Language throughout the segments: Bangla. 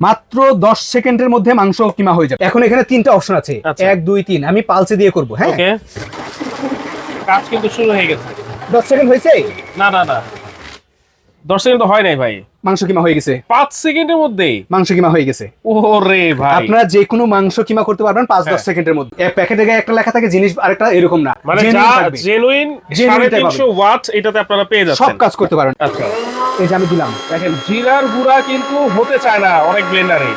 মাত্র 10 সেকেন্ডের মধ্যে মাংস কিমা হয়ে যাবে। এখন এখানে তিনটা অপশন আছে, 1 2 3। আমি পালসে দিয়ে করব। হ্যাঁ, ওকে, কাজ কিন্তু শুরু হয়ে গেছে। 10 সেকেন্ড হয়েছে? না না না, 10 সেকেন্ড তো হয় নাই ভাই, মাংস কিমা হয়ে গেছে। 5 সেকেন্ডের মধ্যেই মাংস কিমা হয়ে গেছে। ওরে ভাই, আপনারা যে কোনো মাংস কিমা করতে পারবেন 5-10 সেকেন্ডের মধ্যে। এক প্যাকেটে গায়ে একটা লেখা থাকে, জিনিস আরেকটা, এরকম না, মানে যা জেনুইন 350 ওয়াট এটাতে আপনারা পেয়ে যাচ্ছেন, সব কাজ করতে পারেন। আচ্ছা, এই যে আমি দিলাম, দেখেন জিরার গুঁড়া কিন্তু হতে চায় না অনেক ব্লেন্ডারে,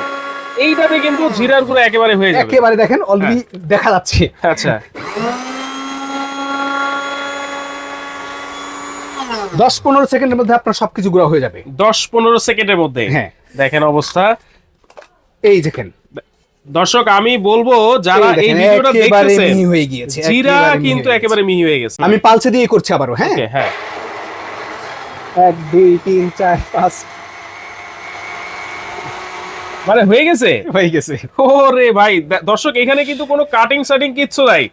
এইটাতে কিন্তু জিরার গুঁড়া একেবারে হয়ে যাবে। একেবারে দেখেন অলরেডি দেখা যাচ্ছে। আচ্ছা, 10-15 সেকেন্ডের মধ্যে আপনার সবকিছু গুঁড়া হয়ে যাবে। 10-15 সেকেন্ডের মধ্যে। হ্যাঁ, দেখেন অবস্থা। এই দেখেন দর্শক, আমি বলবো যারা এই ভিডিওটা দেখতেছেন, মিহি হয়ে গিয়েছে, জিরা কিন্তু একেবারে মিহি হয়ে গেছে। আমি পালসে দিয়ে করছি আবারও। হ্যাঁ হ্যাঁ, 1 2 3 4 5 মানে হয়ে গেছে, হয়ে গেছে। ওরে ভাই দর্শক, এখানে কিন্তু কোনো কাটিং সাটিং কিচ্ছু নাই,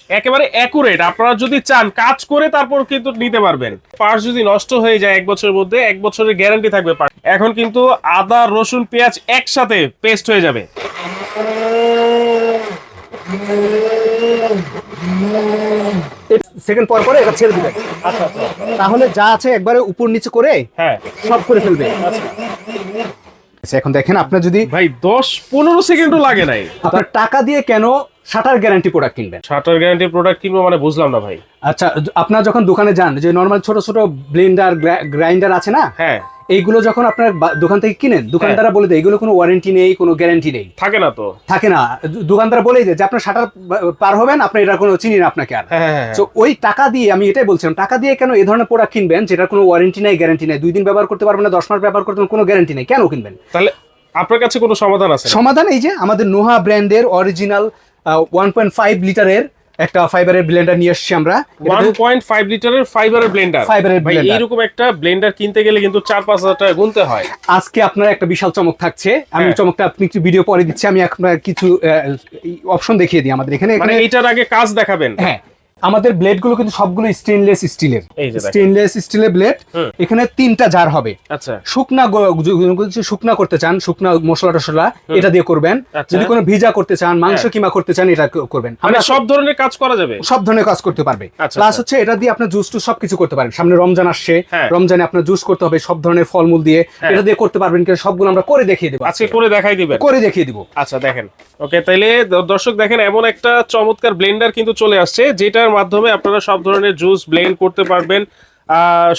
একেবারে অ্যাকুরেট। আপনারা যদি চান কাজ করে তারপর কিন্তু নিতে পারবেন। পার্স যদি নষ্ট হয়ে যায় 1 বছরের মধ্যে, 1 বছরের গ্যারান্টি থাকবে। এখন কিন্তু আদা রসুন পেঁয়াজ একসাথে পেস্ট হয়ে যাবে। সেকেন্ড পর পরে এটা ছেড়ে দিবেন। আচ্ছা আচ্ছা, তাহলে যা আছে একবারে উপর নিচে করে হ্যাঁ সব করে ফেলবে। এখন দেখেন, আপনার যদি ভাই 10-15 সেকেন্ডও লাগে নাই, আপনার টাকা দিয়ে কেন শাটার গ্যারান্টি প্রোডাক্ট কিনবেন? শাটার গ্যারান্টি প্রোডাক্ট কিনবো মানে বুঝলাম না ভাই। আচ্ছা, আপনার যখন দোকানে যান, যে নরমাল ছোট ছোট ব্লেন্ডার গ্রাইন্ডার আছে না, হ্যাঁ, এইগুলো যখন আপনার দোকান থেকে কিনেন, দোকানদাররা বলে দেয় এগুলো কোনো ওয়ারেন্টি নেই, কোনো গ্যারান্টি নেই। থাকে না তো, থাকে না। দোকানদার বলেই দেয় যে আপনার শাটার পার হবেন, আপনি এটা কোনো চিনি না আপনাকে আর। তো ওই টাকা দিয়ে, আমি এটাই বলছিলাম, টাকা দিয়ে কেন এই ধরনের প্রোডাক্ট কিনবেন যেটার কোনো ওয়ারেন্টি নেই, গ্যারান্টি নেই, 2 দিন ব্যবহার করতে পারবেন না, 10 মাস ব্যবহার করতে পারবেন, কোনো গ্যারান্টি নেই, কেন কিনবেন? তাহলে আপনার কাছে কোনো সমাধান আছে? সমাধান এই যে আমাদের নোহা ব্র্যান্ডের অরিজিনাল 1.5 লিটারের একটা ফাইবারের ব্লেন্ডার নিয়ে আসছি আমরা। 1.5 লিটারের ফাইবারের ব্লেন্ডার। ভাই এইরকম একটা ব্লেন্ডার কিনতে গেলে কিন্তু 4-5 হাজার টাকা গুনতে হয়। আজকে আপনার একটা বিশাল চমক থাকছে। আমি চমকটা আপনি একটু ভিডিও পরে দিচ্ছি। আমি আপনার কিছু অপশন দেখিয়ে দিই আমাদের এখানে। মানে এইটার আগে কাজ দেখাবেন? হ্যাঁ, আমাদের ব্লেড গুলো কিন্তু সবগুলো স্টেনলেস স্টিলের। স্টেনলেস স্টিলের ব্লেড। এখানে 3টা জার হবে। আচ্ছা, শুকনা করতে চান, শুকনা মশলা টশলা এটা দিয়ে করবেন। যদি কোনো ভিজা করতে চান, মাংস কিমা করতে চান, এটা করবেন। আমরা সব ধরনের কাজ করা যাবে, সব ধরনের কাজ করতে পারবে। প্লাস হচ্ছে এটা দিয়ে আপনার জুস টুস সবকিছু করতে পারেন। সামনে রমজান আসছে, রমজানে আপনার জুস করতে হবে, সব ধরনের ফলমূল দিয়ে এটা দিয়ে করতে পারবেন। সবগুলো আমরা করে দেখিয়ে দেবো, আজকে করে দেখাই দিবেন, করে দেখিয়ে দিব। আচ্ছা দেখেন। ওকে, তাইলে দর্শক দেখেন, এমন একটা চমৎকার ব্লেন্ডার কিন্তু চলে আসছে, যেটার মাধ্যমে আপনারা সব ধরনের জুস ব্লেন্ড করতে পারবেন,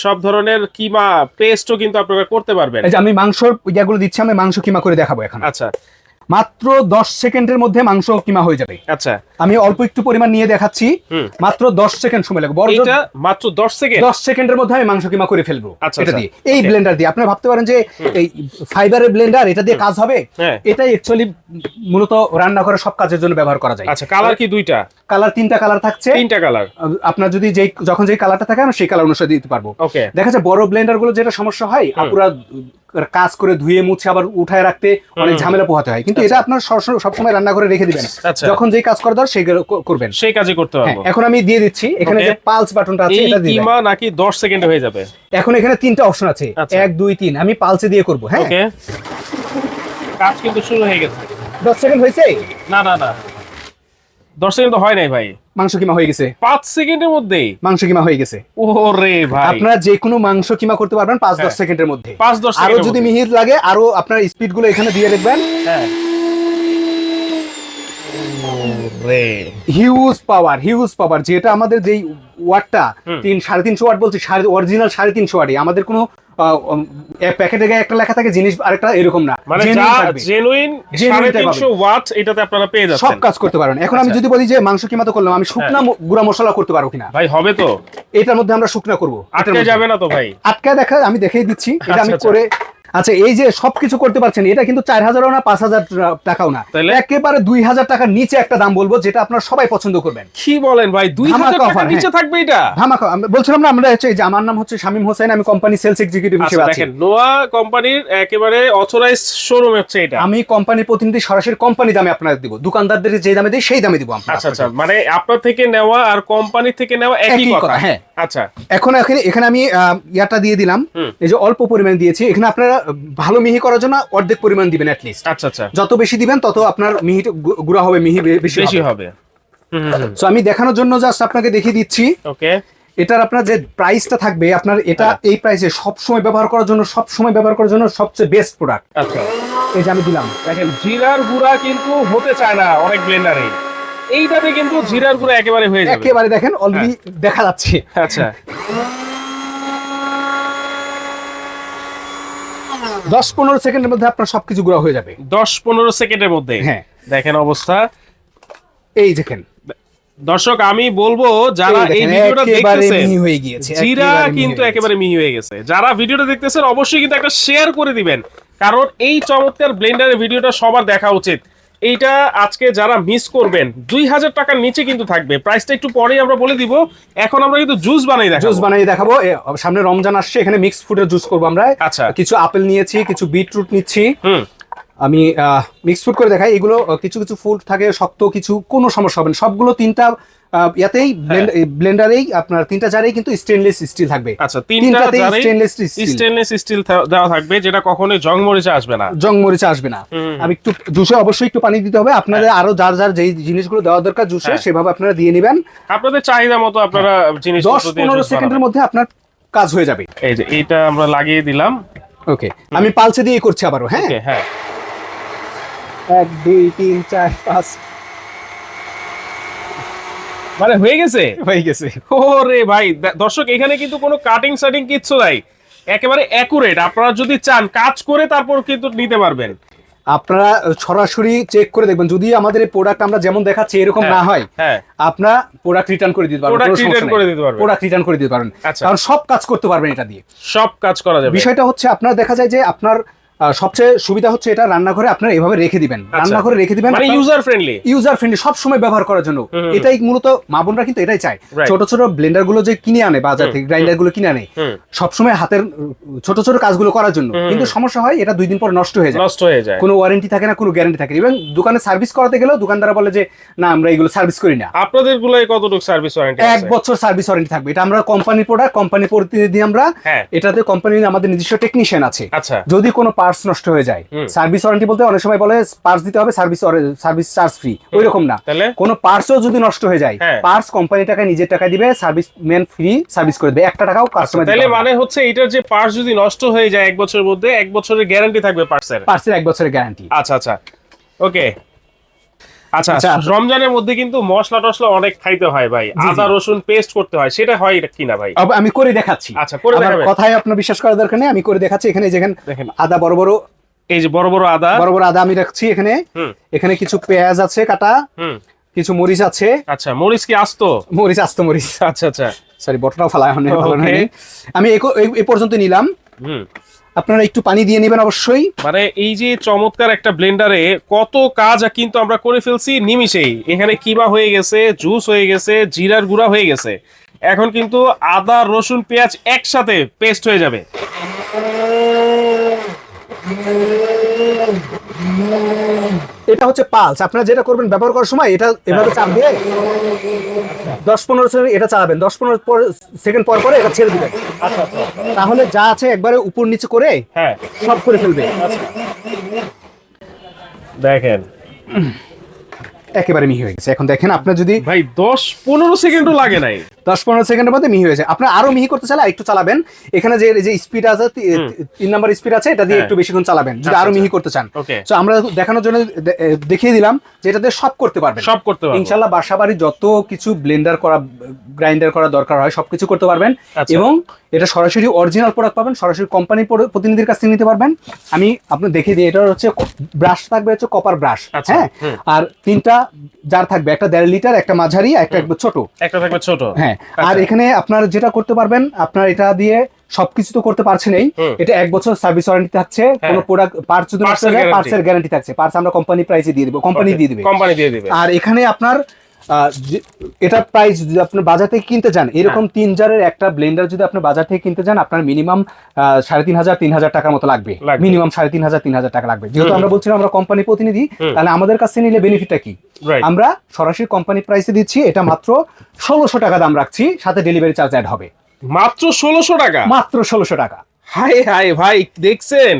সব ধরনের কিমা পেস্টও কিন্তু আপনারা করতে পারবেন। এই যে আমি মাংসর ইয়াগুলো দিচ্ছি, আমি মাংস কিমা করে দেখাবো এখন। আচ্ছা, মাত্র 10 সেকেন্ডের মধ্যে মাংস কিমা হয়ে যাবে। আচ্ছা, আমি অল্প একটু পরিমাণ নিয়ে দেখাচ্ছি। মাত্র 10 সেকেন্ড সময় লাগবে। এটা মাত্র 10 সেকেন্ড, 10 সেকেন্ডের মধ্যে আমি মাংস কিমা করে ফেলবো এটা দিয়ে, এই Okay. ব্লেন্ডার দিয়ে। আপনারা ভাবতে পারেন যে এই ফাইবারের ব্লেন্ডার, এটা দিয়ে কাজ হবে? এটাই অ্যাকচুয়ালি মূলত রান্না করে সব কাজের জন্য ব্যবহার করা যায়। আচ্ছা, কালার কি দুইটা? কালার 3টা কালার থাকছে। 3টা কালার। আপনার যদি যখন যেই কালারটা থাকে আমরা সেই কালার অনুসারে দিতে পারবো। ওকে, দেখা যায় বড় ব্লেন্ডার গুলো যেটা সমস্যা হয়, পুরো কাজ করে ধুয়ে মুছে আবার উঠায় রাখতে অনেক ঝামেলা পোহাতে হয়। কিন্তু এটা আপনার সবসময় রান্না করে রেখে দিবেন, যখন যেই কাজ করা দরকার সেই করবেন, সেই কাজই করতে পারবো। এখন আমি দিয়ে দিচ্ছি এখানে যে পালস বাটনটা আছে, এটা দিয়ে কিমা নাকি 10 সেকেন্ডে হয়ে যাবে? এখন এখানে 3টা অপশন আছে, 1 2 3। আমি পালসে দিয়ে করব। হ্যাঁ, ওকে, কাজ কিন্তু শুরু হয়ে গেছে। 10 সেকেন্ড হয়েছে? না না না, 10 সেকেন্ড তো হয় নাই ভাই, মাংস কিমা হয়ে গেছে। 5 সেকেন্ডের মধ্যেই মাংস কিমা হয়ে গেছে। ওরে ভাই, আপনারা যে কোনো মাংস কিমা করতে পারবেন 5-10 সেকেন্ডের মধ্যে। 5-10 আরো যদি মিহি লাগে, আরো আপনার স্পিড গুলো এখানে দিয়ে দেখবেন। হ্যাঁ, হিউজ পাওয়ার, যেটা আমাদের যেই ওয়াটটা 3-350 ওয়াট বলছি, অরিজিনাল 350 ওয়াটই। আমাদের কোনো প্যাকেটে গায়ে একটা লেখা থাকে, জিনিস আরেকটা, এরকম না, মানে যা জেনুইন 350 ওয়াট এটাতে আপনারা পেয়ে যাচ্ছেন, সব কাজ করতে পারবেন। এখন আমি যদি বলি যে মাংস কিমা তো করলাম, আমি শুকনা গুঁড়া মশলা করতে পারবো কিনা? ভাই হবে তো, এটার মধ্যে আমরা শুকনা করবো। আটকে যাবে না তো ভাই? আটকে আমি দেখিয়ে দিচ্ছি, এটা আমি করে। আচ্ছা, এই যে সবকিছু করতে পারছেন, এটা কিন্তু 4000ও না, 5000 টাকাও না, একেবারে 2000 টাকার নিচে একটা দাম বলবো, যেটা আপনারা সবাই পছন্দ করবেন। কি বলেন ভাই, 2000 টাকার নিচে থাকবে এটা? ধামাকা। বলছিলাম না, আমরা হচ্ছে যে আমার নাম হচ্ছে শামীম হোসেন, আমি কোম্পানি সেলস এক্সিকিউটিভ হিসেবে আছি। দেখেন, নোয়া কোম্পানির একেবারে অথরাইজড শোরুম হচ্ছে এটা। আমি কোম্পানির প্রতিনিধি, সরাসরি কোম্পানি দামে আপনাদের দিব, দোকানদারদের যে দামে দেই সেই দামে দিব আমরা। আচ্ছা আচ্ছা, মানে আপনার থেকে নেওয়া আর কোম্পানি থেকে নেওয়া একই কথা। হ্যাঁ, আচ্ছা, এখন এখানে আমি ইয়াটা দিয়ে দিলাম, এই যে অল্প পরিমাণ দিয়েছি। এখানে আপনারা ভালো মিহি করার জন্য অর্ধেক পরিমাণ দিবেন অ্যাটলিস্ট। আচ্ছা আচ্ছা, যত বেশি দিবেন তত আপনার মিহি গুঁড়া হবে, মিহি বেশি হবে। সো আমি দেখানোর জন্য জাস্ট আপনাকে দেখিয়ে দিচ্ছি। ওকে, এটার আপনার যে প্রাইসটা থাকবে আপনার এটা এই প্রাইসে সব সময় ব্যবহার করার জন্য সবচেয়ে বেস্ট প্রোডাক্ট। আচ্ছা, এই যে আমি দিলাম, দেখেন জিরার গুঁড়া কিন্তু হতে চায় না অনেক ব্লেন্ডারে, এইটাতে কিন্তু জিরার গুঁড়া একেবারে হয়ে যাবে। একেবারে দেখেন অলরেডি দেখা যাচ্ছে। আচ্ছা, 10-15 সেকেন্ডের মধ্যে আপনার সবকিছু গুঁড়া হয়ে যাবে। 10-15 সেকেন্ডের মধ্যে। হ্যাঁ, দেখেন অবস্থা। এই দেখেন দর্শক, আমি বলবো যারা এই ভিডিওটা দেখতেছেন, মিহি হয়ে গিয়েছে, জিরা কিন্তু একেবারে মিহি হয়ে গেছে। যারা ভিডিওটা দেখতেছেন অবশ্যই কিন্তু একটা শেয়ার করে দিবেন, কারণ এই চমৎকার ব্লেন্ডারের ভিডিওটা সবার দেখা উচিত। এইটা আজকে যারা মিস করবেন 2000 টাকার নিচে কিন্তু থাকবে। প্রাইসটা একটু পরেই আমরা বলে দিব। এখন আমরা কিন্তু জুস বানাই দেখাবো। সামনে রমজান আসছে, এখানে মিক্সড ফ্রুটের জুস করবো আমরা। আচ্ছা, কিছু আপেল নিয়েছি, কিছু বিটরুট নিচ্ছি। আমি মিক্স ফ্রুট করে দেখাই। এগুলো কিছু কিছু ফ্রুট থাকে শক্ত, কিছু কোনো সমস্যা হবে না। সবগুলো তিনটা ইয়াতেই ব্লেন্ডারেই আপনার তিনটা জারেই কিন্তু স্টেনলেস স্টিল থাকবে। আচ্ছা, তিনটা জারে স্টেনলেস স্টিল দেওয়া থাকবে, যেটা কখনোই জং মরিচা আসবে না। আমি একটু জুসে অবশ্যই একটু পানি দিতে হবে। আপনাদের আরো যার যার যেই জিনিসগুলো দেওয়া দরকার জুসে সেভাবে আপনারা দিয়ে নেবেন, আপনাদের চাহিদা মতো। আপনারা জিনিস 10-15 সেকেন্ডের মধ্যে আপনার কাজ হয়ে যাবে। এই যে এইটা আমরা লাগিয়ে দিলাম। ওকে, আমি পালসে দিয়ে করছি আবারও। হ্যাঁ হ্যাঁ, 1 2 3 4 5 মানে হয়ে গেছে। ওরে ভাই, দর্শক এখানে কিন্তু কোনো কাটিং সাটিং কিচ্ছু নাই, একেবারে অ্যাকুরেট। আপনারা যদি চান কাজ করে তারপর কিন্তু নিতে পারবেন। আপনারা সরাসরি চেক করে দেখবেন, যদি আমাদের এই প্রোডাক্ট আমরা যেমন দেখাচ্ছি এরকম না হয়, আপনারা প্রোডাক্ট রিটার্ন করে দিতে পারবেন। প্রোডাক্ট রিটার্ন করে দিতে পারবেন, কারণ সব কাজ করতে পারবেন এটা দিয়ে, সব কাজ করা যাবে। বিষয়টা হচ্ছে আপনার দেখা যায় যে আপনার সবচেয়ে সুবিধা হচ্ছে এটা রান্নাঘরে আপনারা এভাবে রেখে দিবেন, রান্নাঘরে রেখে দিবেন, মানে ইউজার ফ্রেন্ডলি সব সময় ব্যবহার করার জন্য। এটাই মূলত মা বোনরা কিন্তু এটাই চায়। ছোট ছোট ব্লেন্ডার গুলো যে কিনে আনে বাজার থেকে, গ্রাইন্ডার গুলো কিনে আনে সবসময় হাতের ছোট ছোট কাজগুলো করার জন্য, কিন্তু সমস্যা হয় এটা 2 দিন পর নষ্ট হয়ে যায়, কোনো ওয়ারেন্টি থাকে না, কোনো গ্যারান্টি থাকে না। এবং দোকানে সার্ভিস করাতে গেলেও দোকানদার বলে যে না, আমরা এগুলো সার্ভিস করি না। আপনাদের গুলোয় কতটুকু সার্ভিস ওয়ারেন্টি? 1 বছর সার্ভিস ওয়ারেন্টি থাকবে। এটা আমরা কোম্পানির প্রোডাক্ট, কোম্পানির প্রতিনিধি আমরা। এটাতে কোম্পানির আমাদের নিজস্ব টেকনিশিয়ান আছে। যদি কোনো পার্টস নষ্ট হয়ে যায়, সার্ভিস ওয়ারেন্টি বলতে অনেক সময় বলে পার্টস দিতে হবে, সার্ভিস চার্জ ফ্রি, ওই রকম না। কোনো পার্টসও যদি নষ্ট হয়ে যায়, পার্টস কোম্পানি টাকা নিজের টাকায় দিবে, সার্ভিস ম্যান ফ্রি সার্ভিস করে দেবে, 1 টাকাও কাস্টমার দিবে। তাহলে মানে হচ্ছে এটার যে পার্টস যদি নষ্ট হয়ে যায় 1 বছরের মধ্যে, 1 বছরের গ্যারান্টি থাকবে পার্টসের 1 বছরের গ্যারান্টি। আচ্ছা আচ্ছা, ওকে। আচ্ছা, রমজানের মধ্যে কিন্তু মশলা টসলা অনেক খাইতে হয় ভাই, আদা রসুন পেস্ট করতে হয়, সেটা হয় কিনা ভাই? আমি করে দেখাচ্ছি। আচ্ছা, করে দেখাবেন। কথায় আপনার বিশ্বাস করার দরকার নেই, আমি করে দেখাচ্ছি। এখানে দেখেন আদা বড় বড়, এই যে বড় বড় আদা আমি রাখছি এখানে। এখানে কিছু পেঁয়াজ আছে কাটা, কিছু মরিচ আছে। আচ্ছা, মরিচ কি আস্ত? মরিচ আস্ত মরিচ। আচ্ছা আচ্ছা, সরি বটটাও ফেলা হয়নি, ভালো হয়নি। আমি এই পর্যন্ত নিলাম। আপনারা একটু পানি দিয়ে নেবেন অবশ্যই। মানে এই যে চমৎকার একটা ব্লেন্ডারে কত কাজ কিন্তু আমরা করে ফেলছি নিমিষেই। এখানে কিমা হয়ে গেছে, জুস হয়ে গেছে, জিরার গুঁড়া হয়ে গেছে। এখন কিন্তু আদা রসুন পেঁয়াজ একসাথে পেস্ট হয়ে যাবে। এটা হচ্ছে পালস। আপনারা যেটা করবেন ব্যবহার করার সময় এটা এভাবে চাপ দিয়ে 10-15 সেকেন্ড এটা চালাবেন, 10-15 সেকেন্ড পর পরে এটা ছেড়ে দিবেন। আচ্ছা, তাহলে যা আছে একবারে উপর নিচে করে সব করে ফেলবে। দেখেন একেবারে মিহি হয়ে গেছে। এখন দেখেন আপনার যদি ভাই 10-15 সেকেন্ডও লাগে নাই, 10-15 সেকেন্ডের মধ্যে মিহি হয়েছে। আপনার আরো মিহি করতে চাইলে একটু চালাবেন। এখানে যে স্পিড আছে 3 নাম্বার স্পিড আছে, এটা দিয়ে একটু বেশিক্ষণ চালাবেন যদি আরো মিহি করতে চান। তো আমরা দেখানোর জন্য দেখিয়ে দিলাম যে এটা দিয়ে সব করতে পারবেন, ইনশাআল্লাহ। বাসাবাড়ি যত কিছু ব্লেন্ডার করা, গ্রাইন্ডার করা দরকার হয় সবকিছু করতে পারবেন। এবং এটা সরাসরি অরিজিনাল প্রোডাক্ট পাবেন, সরাসরি কোম্পানি প্রতিনিধির কাছ থেকে নিতে পারবেন। আমি আপনাকে দেখিয়ে দিই। এটা হচ্ছে ব্রাশ থাকবে, হচ্ছে কপার ব্রাশ। হ্যাঁ, আর 3টা জার থাকবে, একটা 1.5 লিটার, একটা মাঝারি, একটা ছোট, একটা থাকবে ছোট। হ্যাঁ, আর এখানে আপনার যেটা করতে পারবেন, আপনার এটা দিয়ে সবকিছু তো করতে পারছেন। এটা 1 বছর সার্ভিস ওয়ারেন্টি থাকছে। কোনো প্রোডাক্ট পার্টস যদি নষ্ট হয়ে যায় পার্টসের গ্যারান্টি থাকছে। পার্টস আমরা কোম্পানি প্রাইসে দিয়ে দেব, কোম্পানি দিয়ে দিবে। আর এখানে আপনার এটা প্রাইস যদি আপনার বাজার থেকে কিনতে যান, এরকম 3 জারের একটা ব্লেন্ডার যদি আপনি বাজার থেকে কিনতে যান, আপনার মিনিমাম 3,500 টাকার মতো লাগবে। মিনিমাম 3,500 টাকা লাগবে। যেহেতু আমরা বলছিলাম আমরা কোম্পানি প্রতিনিধি, তাহলে আমাদের কাছে নিলে বেনিফিটটা কি? আমরা সরাসরি কোম্পানি প্রাইসে দিচ্ছি। এটা মাত্র 1600 টাকা দাম রাখছি, সাথে ডেলিভারি চার্জ অ্যাড হবে। মাত্র 1600 টাকা? মাত্র 1600 টাকা। হাই হাই ভাই, দেখছেন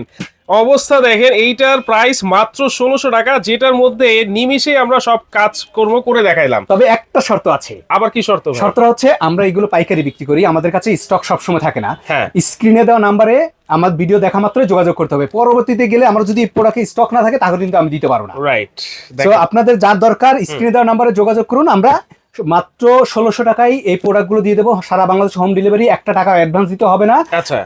অবস্থা, দেখেন এইটার প্রাইস মাত্র 1600 টাকা, যেটার মধ্যে নিমিষে আমরা সব কাজকর্ম করে দেখাইলাম। তবে একটা শর্ত আছে। আবার কি শর্ত ভাই? শর্তটা হচ্ছে আমরা এগুলো পাইকারি বিক্রি করি, আমাদের কাছে স্টক সবসময় থাকে না। হ্যাঁ। স্ক্রিনে দেওয়া নাম্বারে আমার ভিডিও দেখা মাত্রই যোগাযোগ করতে হবে। পরবর্তীতে গেলে আমরা যদি প্রোডাক্টে স্টক না থাকে তাহলে কিন্তু আমি দিতে পারবো না। রাইট। তো আপনাদের যার দরকার স্ক্রিনে দেওয়া নাম্বারে যোগাযোগ করুন, আমরা মাত্র 1600 টাকায় এই প্রোডাক্টগুলো দিয়ে দেবো। সারা বাংলাদেশ হোম ডেলিভারি, 1 টাকা অ্যাডভান্স দিতে হবে না। আচ্ছা,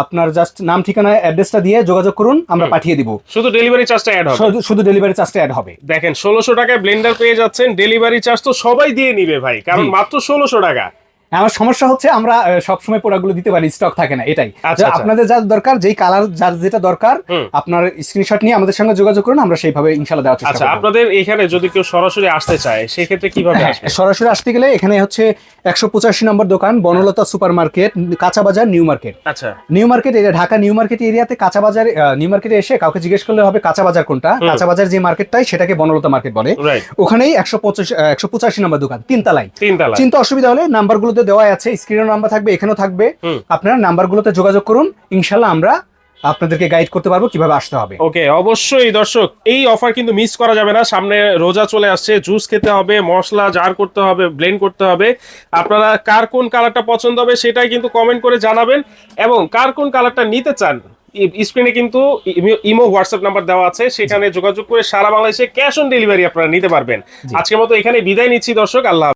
আপনার জাস্ট নাম ঠিকানা অ্যাড্রেসটা দিয়ে যোগাযোগ করুন, আমরা পাঠিয়ে দিব। শুধু ডেলিভারি চার্জটা অ্যাড হবে। শুধু ডেলিভারি চার্জটা অ্যাড হবে। দেখেন 1600 টাকায় ব্লেন্ডার পেয়ে যাচ্ছেন, ডেলিভারি চার্জ তো সবাই দিয়ে নিবে ভাই, কারণ মাত্র 1600 টাকা। আমার সমস্যা হচ্ছে আমরা সবসময় প্রোডাক্টগুলো দিতে পারি, স্টক থাকে না, এটাই। আচ্ছা, আপনাদের যা দরকার, যেই কালার যার যেটা দরকার, আপনার স্ক্রিনশট নিয়ে আমাদের সঙ্গে যোগাযোগ করুন, আমরা সেইভাবে ইনশাআল্লাহ দেওয়ার চেষ্টা আচ্ছা, করব। আপনাদের এখানে যদি কেউ সরাসরি আসতে চায় সেক্ষেত্রে কিভাবে আসবে? সরাসরি আসতে গেলে এখানে হচ্ছে 185 নম্বর দোকান, বনলতা সুপার মার্কেট, কাঁচা বাজার, নিউ মার্কেট। আচ্ছা, new market area, Dhaka new market এরিয়াতে কাঁচা বাজার, নিউ মার্কেটে এসে কাউকে জিজ্ঞেস করলে হবে কাঁচা বাজার কোনটা। কাঁচা বাজার যে মার্কেটটাই, সেটাকে বনলতা মার্কেট বলে। রাইট। ওখানেই 185 নম্বর দোকান, 3 তলায়। তিনতলা। চিন্তা অসুবিধা হলে নাম্বারগুলোতে দেওয়া আছে, স্ক্রিনের নাম্বার থাকবে, এখানেও থাকবে। আপনারা নাম্বারগুলোতে যোগাযোগ করুন, ইনশাআল্লাহ আমরা আপনাদেরকে গাইড করতে পারবো কিভাবে আসতে হবে। ওকে, অবশ্যই দর্শক এই অফার কিন্তু মিস করা যাবে না। সামনে রোজা চলে আসছে, জুস খেতে হবে, মশলা জার করতে হবে, ব্লেন্ড করতে হবে। আপনারা কার কোন কালারটা পছন্দ হবে সেটাই কিন্তু কমেন্ট করে জানাবেন, এবং কার কোন কালারটা নিতে চান স্ক্রিনে কিন্তু ইমো হোয়াটসঅ্যাপ নাম্বার দেওয়া আছে, সেখানে যোগাযোগ করে সারা বাংলাদেশে ক্যাশ অন ডেলিভারি আপনারা নিতে পারবেন। আজকের মতো এখানে বিদায় নিচ্ছি দর্শক, আল্লাহ।